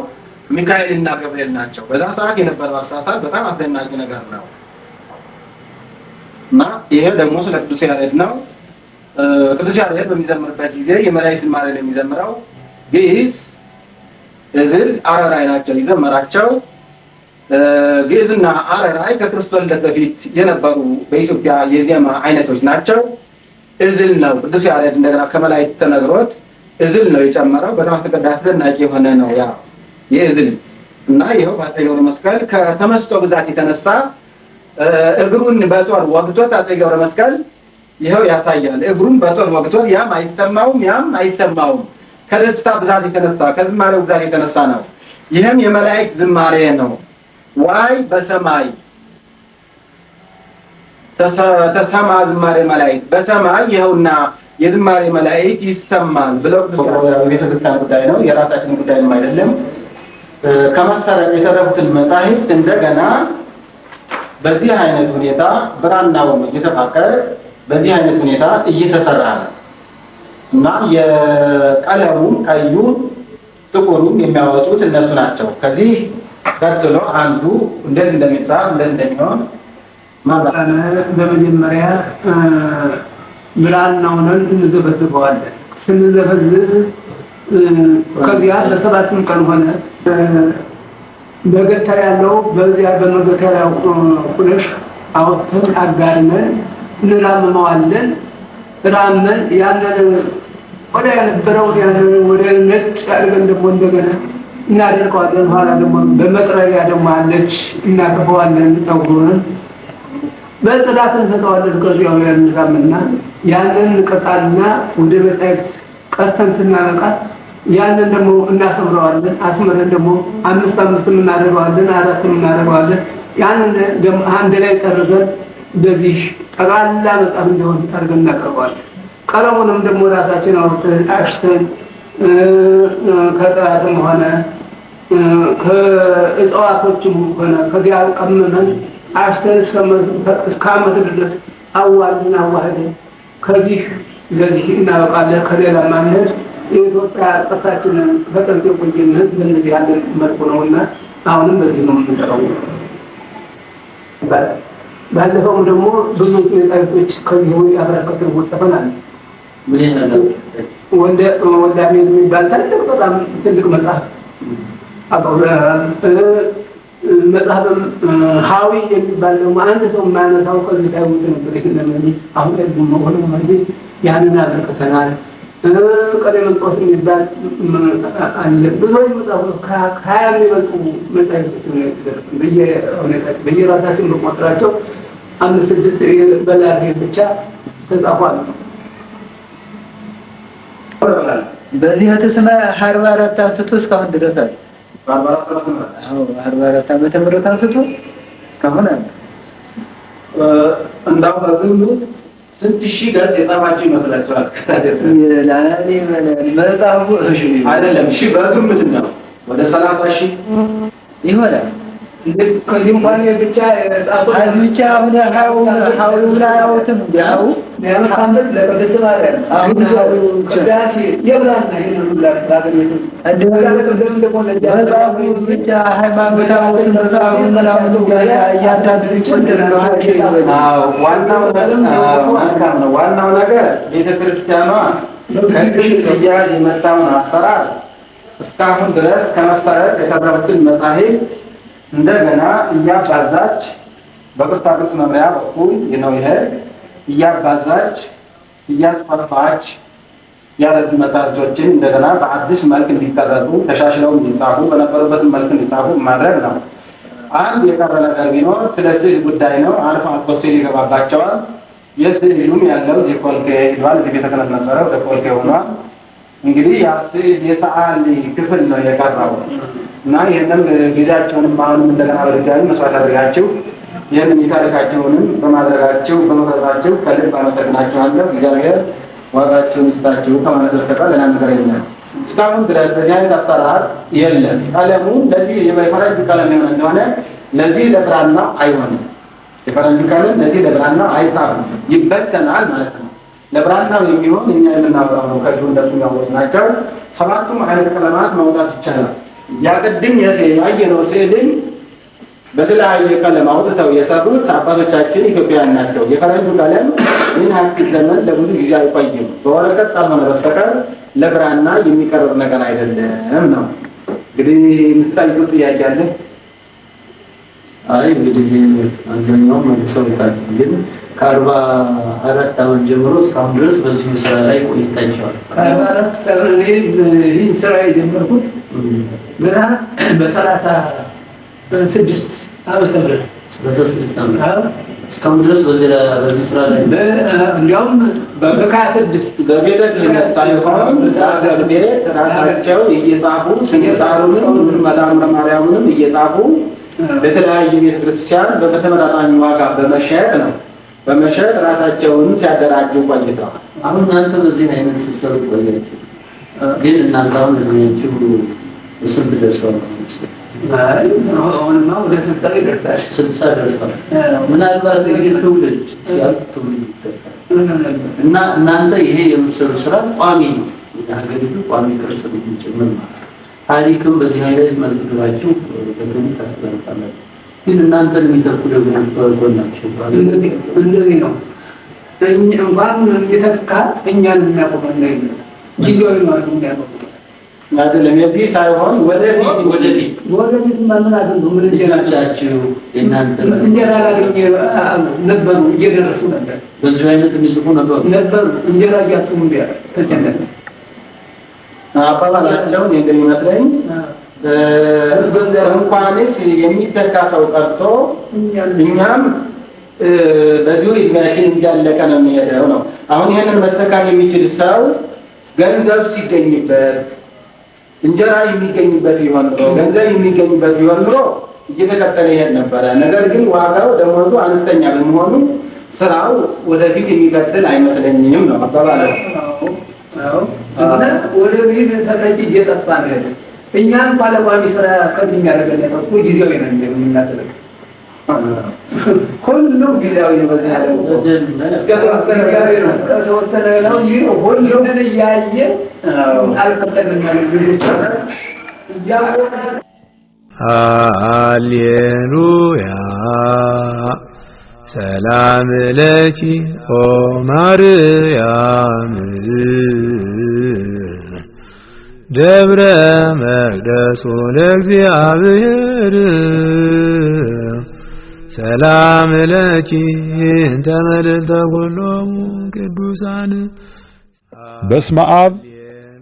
ሚካኤልና ገብርኤል ናቸው። በዛ ሰዓት የነበረው አሳሳል በጣም አስደናቂ ነገር ነው እና ይሄ ደግሞ ስለ ቅዱስ ያሬድ ነው። ቅዱስ ያሬድ በሚዘምርበት ጊዜ የመላእክትን ማህሌት የሚዘምረው ግዕዝ፣ እዝል፣ አረራይ ናቸው የዘመራቸው። ግዕዝና አረራይ ከክርስቶስ ልደት በፊት የነበሩ በኢትዮጵያ የዜማ አይነቶች ናቸው። እዝል ነው ቅዱስ ያሬድ እንደገና ከመላእክት ተነግሮት እዝል ነው የጨመረው። በጣም አስደናቂ የሆነ ነው ያ የእዝል እና ይኸው በአፄ ገብረ መስቀል ከተመስጦ ብዛት የተነሳ እግሩን በጦር ወግቶት አፄ ገብረ መስቀል ይኸው ያሳያል። እግሩን በጦር ወግቶት ያም አይሰማውም ከደስታ ብዛት የተነሳ ከዝማሬው ብዛት የተነሳ ነው። ይህም የመላእክት ዝማሬ ነው። ዋይ በሰማይ ተሰማ ዝማሬ መላእክት በሰማይ ይኸውና የዝማሬ መላእክት ይሰማል ብለው የቤተክርስቲያን ጉዳይ ነው፣ የራሳችን ጉዳይም አይደለም። ከመሰረት የተረፉትን መጻሕፍት እንደገና በዚህ አይነት ሁኔታ ብራናው እየተፋቀረ በዚህ አይነት ሁኔታ እየተሰራ ነው እና የቀለሙን ቀዩን ጥቁሩን የሚያወጡት እነሱ ናቸው። ከዚህ ቀጥሎ አንዱ እንደዚህ እንደሚጻፍ እንደዚህ እንደሚሆን በመጀመሪያ ብራናውን እንዘበዝበዋለን። ስንዘበዝብ ከዚያ ለሰባትም ቀን ሆነ በገተር ያለው በዚያ በመገተሪያው ሁነሽ አውጥተን አጋርመን እንራምመዋለን። ራመን ያንን ወደ የነበረው ያንን ወደ ነጭ አድርገን ደግሞ እንደገና እናደርቀዋለን። ኋላ ደግሞ በመጥረቢያ ደግሞ አለች እናቀፈዋለን። ጠጉሩን በጽዳት እንሰጠዋለን። ከዚያው ያንራምና ያንን እንቀጣልና ወደ መጻሕፍት ቀስተን ስናበቃ ያንን ደግሞ እናሰምረዋለን። አስመረን ደግሞ 5 እናደርገዋለን፣ 4 እናደርገዋለን። ያንን ደግሞ አንድ ላይ ጠርዘን በዚህ ጠቅላላ መጽሐፍ እንደሆነ አድርገን እናቀርበዋለን። ቀለሙንም ደግሞ ራሳችን አውጥተን አሽተን ከጥራትም ሆነ ከእጽዋቶችም ሆነ ከዚያ ቀምመን አሽተን እስከ ዓመት ድረስ አዋህደን ከዚህ ለዚህ እናበቃለን። ከሌላ ማንነት የኢትዮጵያ ቅርሳችንን በጥንት የቆየንን በእነዚህ ያለን መልኩ ነውና አሁንም በዚህ ነው የምንሰራው። ባለፈውም ደግሞ ብዙ መጻሕፍቶች ከዚህ ያበረከትን ጽፈናል። ምን ያህል ወልደ አሜን የሚባል በጣም ትልቅ መጽሐፍ መጽሐፍም ሀዊ የሚባል ደግሞ አንድ ሰው የማያነሳው ከዚህ ላይ ውጥ ነበር። ይህንን አሁን ደግሞ ሆነ ማለት ያንን አበረከተናል። ቀሌምንጦስ የሚባል አለ። ብዙዎች መጽሐፎች ከሀያ የሚበልጡ መጻሕፍቶች በየራሳችን በቆጥራቸው 5-6 በላይ ብቻ ተጻፏል። በዚህ ህትስመ 44 አንስቶ እስካሁን ድረስ አለ። 44 ዓመተ ምህረት አንስቶ እስካሁን አለ። እንዳው በግምት ስንት ሺህ ገጽ የጻፋችሁ ይመስላችኋል? ይላል መጽሐፉ አይደለም፣ ሺህ በግምት ነው። ወደ 30 ሺህ ይሆናል። ከዚህ እንኳን ብቻ ብቻ አሁን ሀውላ ያውትም ያው ያመጣበት ለቅድስት ማርያም አሁን ቅዳሴ የብራና መጽሐፉ ብቻ ሃይማኖታዊ ስነስርዓቱ ምናምን እያንዳንዱ ጭምር ነው። ዋናው ነገር ቤተክርስቲያኗ ከቅዱስ ሲያዝ የመጣውን አሰራር እስካሁን ድረስ ከመሰረት የተረፉትን መጻሕፍት እንደገና እያባዛች በቅርሳቅርስ መምሪያ በኩል ነው ይሄ እያባዛች እያስፋፋች ያለዱ መጽሐፍቶችን እንደገና በአዲስ መልክ እንዲቀረጹ ተሻሽለው እንዲጻፉ በነበሩበትም መልክ እንዲጻፉ ማድረግ ነው። አንድ የቀረ ነገር ቢኖር ስለ ስዕል ጉዳይ ነው። አልፎ አልፎ ስዕል ይገባባቸዋል። የስዕሉም ያለው ዲኮልኬ ሄዷል። እዚህ ቤተ ክህነት ነበረው ዲኮልኬ ሆኗል። እንግዲህ ያ ስዕል የሰዓሊ ክፍል ነው የቀረው እና ይህንን ጊዜያቸውንም አሁንም እንደገና በድጋሚ መስዋዕት አድርጋችሁ ይህንን የታሪካቸውንም በማድረጋችሁ በመቅረጻችሁ ከልብ አመሰግናችኋለሁ። እግዚአብሔር ዋጋችሁን ይስጣችሁ ከማለት በስተቀር ሌላ ነገር የለም። እስካሁን ድረስ በዚህ አይነት አሰራር የለም። ቀለሙ ለዚህ የፈረንጅ ቀለም የሆነ እንደሆነ ለዚህ ለብራና አይሆንም። የፈረንጅ ቀለም ለዚህ ለብራና አይጻፍም፣ ይበተናል ማለት ነው። ለብራናው የሚሆን እኛ የምናወራው ነው። ከዚሁ እንደሱ ያወጡ ናቸው። 7ቱም አይነት ቀለማት ማውጣት ይቻላል። ያቀድም ያየነው ስዕልን በተለያየ ቀለም አውጥተው የሰሩት አባቶቻችን ኢትዮጵያውያን ናቸው። የፈረንጁ ቀለም ምን ያክል ዘመን ለብዙ ጊዜ አይቆይም። በወረቀት ካልሆነ በስተቀር ለብራና የሚቀርብ ነገር አይደለም ነው። እንግዲህ የምትጠይቁት ጥያቄ አለ? አይ እንግዲህ አብዛኛው መልሰውታል። ግን ከ44 ዓመት ጀምሮ እስካሁን ድረስ በዚህ ስራ ላይ ቆይታችኋል። ከ44 ይህን ስራ የጀመርኩት ገና በ36 ዓመተ ምህረት 36 ዓመት እስካሁን ድረስ በዚህ ስራ ላይ እንዲያውም በ26 በቤተ ክህነት ሳይሆን ቤት ራሳቸው እየጻፉ ስንሳሩንም መዝሙረ ማርያምንም እየጻፉ በተለያየ ቤተ ክርስቲያን በተመጣጣኝ ዋጋ በመሸጥ ራሳቸውን ሲያደራጁ ቆይተዋል። አሁን እናንተ በዚህ አይነት ስትሰሩ ቆያችሁ። ግን እናንተ አሁን እድሜያችሁ ስንት ደርሰዋል? አሁንማ ወደ 60 ይደርሳል። 60 ደርሰዋል። ምናልባት እንግዲህ ትውልድ ሲያልፍ ትውልድ ይተካል እና እናንተ ይሄ የምትሰሩ ስራ ቋሚ ነው። የሀገሪቱ ቋሚ ቅርስ ጭምር ነው። ታሪክም በዚህ አይነት መዝግባችሁ በትውልድ ታስተላልፋላችሁ። ግን እናንተን የሚተኩ ደግሞ በጎናችሁ እንደዚህ ነው። እንኳን የሚተካ እኛን የሚያቆመን ነው የለም። ጊዜያዊ ነው የሚያቆመን አይደለም። የዚህ ሳይሆን ወደፊት ምን አድርጉ ምን ልጆቻችሁ እናንተ እንጀራ ላገኘ ነበሩ እየደረሱ ነበር። በዚህ አይነት የሚጽፉ ነበሩ እንጀራ እያጡም ቢያ ተጨነቀ አባባላቸው እንደሚመስለኝ እንኳንስ የሚተካ ሰው ቀርቶ እኛም በዚሁ እድሜያችን እያለቀ ነው የሚሄደው ነው። አሁን ይሄንን መተካት የሚችል ሰው ገንዘብ ሲገኝበት እንጀራ የሚገኝበት ቢሆን ኖሮ ገንዘብ የሚገኝበት ቢሆን ኖሮ እየተከተለ ይሄድ ነበረ። ነገር ግን ዋጋው ደሞዙ አነስተኛ በመሆኑ ስራው ወደፊት የሚቀጥል አይመስለኝም ነው አባባላቸው። ወደፊት ተተኪ እየጠፋ ነው። እኛን ባለቋሚ ስራ ከዚህ የሚያደርገን ነው እኮ ጊዜያዊ ነው እንደምናደርግ ሁሉም ጊዜያዊ ነው። በዚህ ያለው እስከተወሰነ ነው እንጂ ሁሉም እያየ አልፈጠንም ልጆች እያወቀ ሃሌሉያ ሰላም ለኪ ኦ ማርያም ደብረ መቅደሱ ለእግዚአብሔር ሰላም ለኪ እንተ መልዕልተ ኩሎሙ ቅዱሳን። በስመ አብ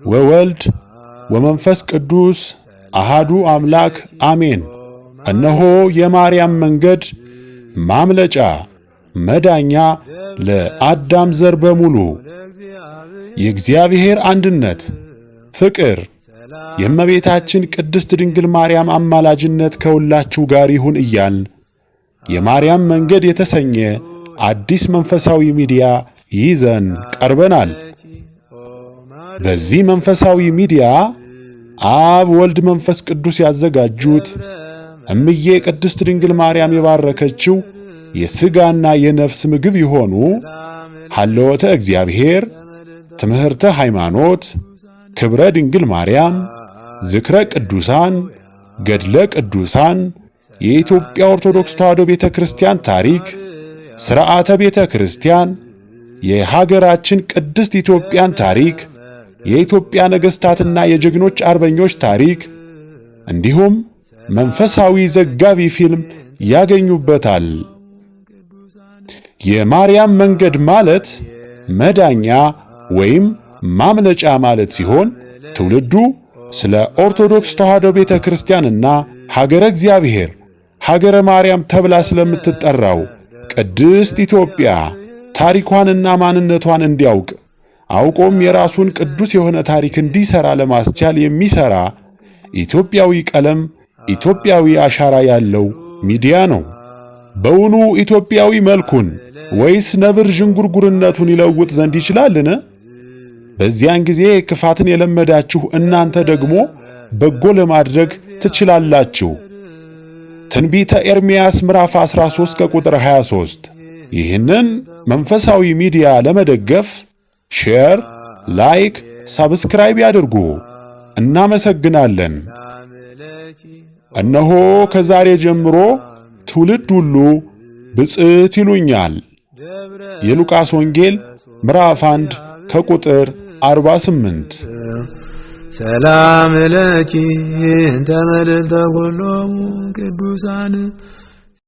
ወወልድ ወመንፈስ ቅዱስ አሃዱ አምላክ አሜን። እነሆ የማርያም መንገድ ማምለጫ መዳኛ ለአዳም ዘር በሙሉ የእግዚአብሔር አንድነት ፍቅር የእመቤታችን ቅድስት ድንግል ማርያም አማላጅነት ከሁላችሁ ጋር ይሁን እያልን የማርያም መንገድ የተሰኘ አዲስ መንፈሳዊ ሚዲያ ይዘን ቀርበናል። በዚህ መንፈሳዊ ሚዲያ አብ ወልድ መንፈስ ቅዱስ ያዘጋጁት እምዬ ቅድስት ድንግል ማርያም የባረከችው የሥጋና የነፍስ ምግብ የሆኑ ሀለወተ እግዚአብሔር፣ ትምህርተ ሃይማኖት፣ ክብረ ድንግል ማርያም፣ ዝክረ ቅዱሳን፣ ገድለ ቅዱሳን፣ የኢትዮጵያ ኦርቶዶክስ ተዋሕዶ ቤተ ክርስቲያን ታሪክ፣ ሥርዓተ ቤተ ክርስቲያን፣ የሀገራችን ቅድስት ኢትዮጵያን ታሪክ፣ የኢትዮጵያ ነገሥታትና የጀግኖች አርበኞች ታሪክ እንዲሁም መንፈሳዊ ዘጋቢ ፊልም ያገኙበታል። የማርያም መንገድ ማለት መዳኛ ወይም ማምለጫ ማለት ሲሆን ትውልዱ ስለ ኦርቶዶክስ ተዋሕዶ ቤተ ክርስቲያንና ሀገረ እግዚአብሔር ሀገረ ማርያም ተብላ ስለምትጠራው ቅድስት ኢትዮጵያ ታሪኳንና ማንነቷን እንዲያውቅ አውቆም የራሱን ቅዱስ የሆነ ታሪክ እንዲሰራ ለማስቻል የሚሰራ ኢትዮጵያዊ ቀለም፣ ኢትዮጵያዊ አሻራ ያለው ሚዲያ ነው። በውኑ ኢትዮጵያዊ መልኩን ወይስ ነብር ዥንጉርጉርነቱን ይለውጥ ዘንድ ይችላልን? በዚያን ጊዜ ክፋትን የለመዳችሁ እናንተ ደግሞ በጎ ለማድረግ ትችላላችሁ። ትንቢተ ኤርምያስ ምዕራፍ 13 ከቁጥር 23። ይህንን መንፈሳዊ ሚዲያ ለመደገፍ ሼር፣ ላይክ፣ ሰብስክራይብ ያድርጉ። እናመሰግናለን። እነሆ ከዛሬ ጀምሮ ትውልድ ሁሉ ብፅዕት ይሉኛል። የሉቃስ ወንጌል ምዕራፍ 1 ከቁጥር 48። ሰላም ለኪ እንተ መልዕልተ ኩሎሙ ቅዱሳን